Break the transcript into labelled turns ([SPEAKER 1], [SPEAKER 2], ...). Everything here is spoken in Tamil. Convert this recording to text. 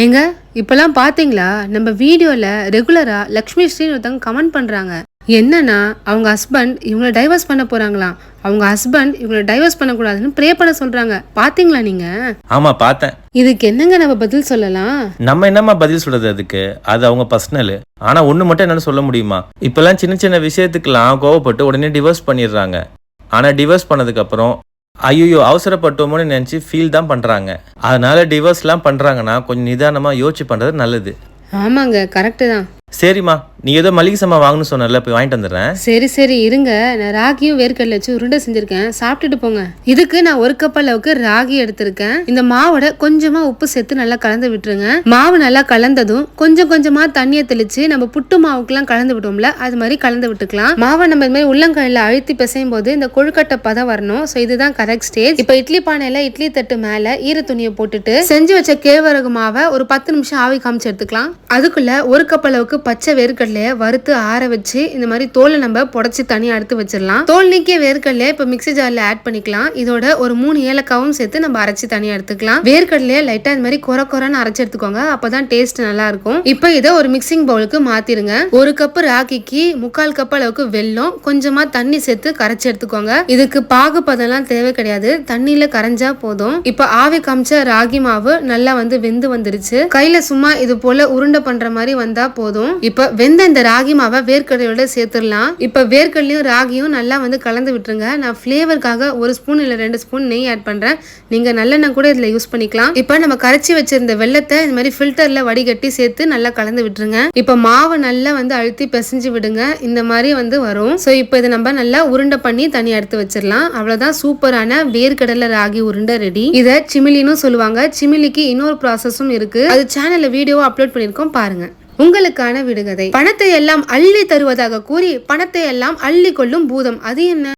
[SPEAKER 1] ஏங்க இப்பெல்லாம் பாத்தீங்களா, நம்ம வீடியோல ரெகுலரா லக்ஷ்மி ஸ்ரீன்னு ஒருத்தவங்க கமெண்ட் பண்றாங்க. என்னன்னா அவங்க ஹஸ்பண்ட் இவங்களை டைவர்ஸ் பண்ண போறாங்களாம். அவங்க ஹஸ்பண்ட் இவங்களை டைவர்ஸ் பண்ணக்கூடாதுன்னு ப்ரே பண்ண சொல்றாங்க. பாத்தீங்களா நீங்க?
[SPEAKER 2] ஆமா பார்த்தேன்.
[SPEAKER 1] இதுக்கு என்னங்க நம்ம பதில் சொல்லலாம்?
[SPEAKER 2] நம்ம என்னமா பதில் சொல்றது அதுக்கு? அது அவங்க பர்சனல். ஆனா ஒண்ணு மட்டும் என்னால சொல்ல முடியுமா, இப்பெல்லாம் சின்ன சின்ன விஷயத்துக்கெல்லாம் கோவப்பட்டு உடனே டிவோர்ஸ் பண்ணிடுறாங்க. ஆனா டிவோர்ஸ் பண்ணதுக்கு அப்புறம் ஐயோ அவசரப்பட்டோமோன்னு நினைச்சு ஃபீல் தான் பண்றாங்க. அதனால டிவோர்ஸ்லாம் பண்றாங்கன்னா கொஞ்சம் நிதானமா யோசிச்சு பண்றது நல்லது.
[SPEAKER 1] ஆமாங்க, கரெக்டு தான்.
[SPEAKER 2] சரிம்மா, நீ ஏதோ மளிகை சாமான் வாங்கணும்னு சொன்னல, போய் வாங்கிட்டு வந்துடுறேன்.
[SPEAKER 1] சரி இருங்க, நான் ராகியும் வேர்க்கடலை வச்சு உருண்டை செஞ்சிருக்கேன், சாப்பிட்டுட்டு போங்க. இதுக்கு நான் 1 கப் அளவுக்கு ராகி எடுத்திருக்கேன். இந்த மாவோட கொஞ்சமா உப்பு சேர்த்து நல்லா கலந்து விட்டுருங்க. மாவு நல்லா கலந்ததும் கொஞ்சம் கொஞ்சமா தண்ணியை தெளிச்சு நம்ம புட்டு மாவுக்குலாம் கலந்து விட்டோம்ல, அது மாதிரி கலந்து விட்டுக்கலாம். மாவை நம்ம இது மாதிரி உள்ளங்கையில அழுத்தி பிசையும் போது இந்த கொழுக்கட்டை பதம் வரணும். ஸோ இதுதான் கரெக்ட் ஸ்டேஜ். இப்போ இட்லி பானையில இட்லி தட்டு மேல ஈர துணியை போட்டுட்டு செஞ்சு வச்ச கேழ்வரகு மாவை ஒரு 10 நிமிஷம் ஆவி காமிச்சு எடுத்துக்கலாம். அதுக்குள்ள 1 கப் அளவுக்கு பச்சை வேர்க்கடலையை வறுத்து ஆற வச்சு இந்த மாதிரி தோலை நம்ம புடைச்சி தனியா எடுத்து வச்சிடலாம். தோல் நீக்கிய வேர்க்கடலையை இப்ப மிக்ஸி ஜார்ல ஆட் பண்ணிக்கலாம். இதோட ஒரு 3 ஏலக்காவும் சேர்த்து நம்ம அரைச்சி தனியா எடுத்துக்கலாம். வேர்க்கடலையை லைட்டா இந்த மாதிரி கொரன்னு அரைச்சு எடுத்துக்கோங்க, அப்பதான் டேஸ்ட் நல்லா இருக்கும். இப்ப இதை ஒரு மிக்சிங் பவுலுக்கு மாத்திருங்க. 1 கப் ராகிக்கு 3/4 கப் அளவுக்கு வெல்லம், கொஞ்சமா தண்ணி சேர்த்து கரைச்சி எடுத்துக்கோங்க. இதுக்கு பாகு பதம்லாம் தேவை கிடையாது, தண்ணியில கரைஞ்சா போதும். இப்ப ஆவி காமிச்ச ராகி மாவு நல்லா வெந்து வந்துருச்சு. கையில சும்மா இது போல உருண்டை பண்ற மாதிரி வந்தா போதும். இப்ப வெந்த இந்த ராகி மாவை வேர்க்கடலையோட சேர்த்துடலாம். இப்ப வேர்க்கடலையும் ராகியும் நல்லா கலந்து விட்டுருங்க. நான் ஃபிளேவருக்காக 1 ஸ்பூன் இல்ல 2 ஸ்பூன் நெய் ஆட் பண்றேன். நீங்க நல்லெண்ணெய் கூட இதுல யூஸ் பண்ணிக்கலாம். இப்ப நம்ம கரைச்சி வச்சிருந்த வெள்ளத்தை இந்த மாதிரி ஃபில்டர்ல வடிகட்டி சேர்த்து நல்லா கலந்து விட்டுருங்க. இப்ப மாவு நல்லா அழுத்தி பிசைஞ்சு விடுங்க. இந்த மாதிரி வரும். சோ இப்ப இதை நம்ம நல்லா உருண்டை பண்ணி தனியா எடுத்து வச்சிடலாம். அவ்வளவுதான், சூப்பரான வேர்க்கடலை ராகி உருண்டை ரெடி. இதை சிமிலின்னு சொல்லுவாங்க. சிமிலிக்கு இன்னொரு ப்ராசஸும் இருக்கு, அது சேனல்ல வீடியோ அப்லோட் பண்ணிருக்கோம், பாருங்க. உங்களுக்கான விடுகதை. பணத்தை எல்லாம் அள்ளி தருவதாக கூறி பணத்தை எல்லாம் அள்ளி கொள்ளும் பூதம், அது என்ன?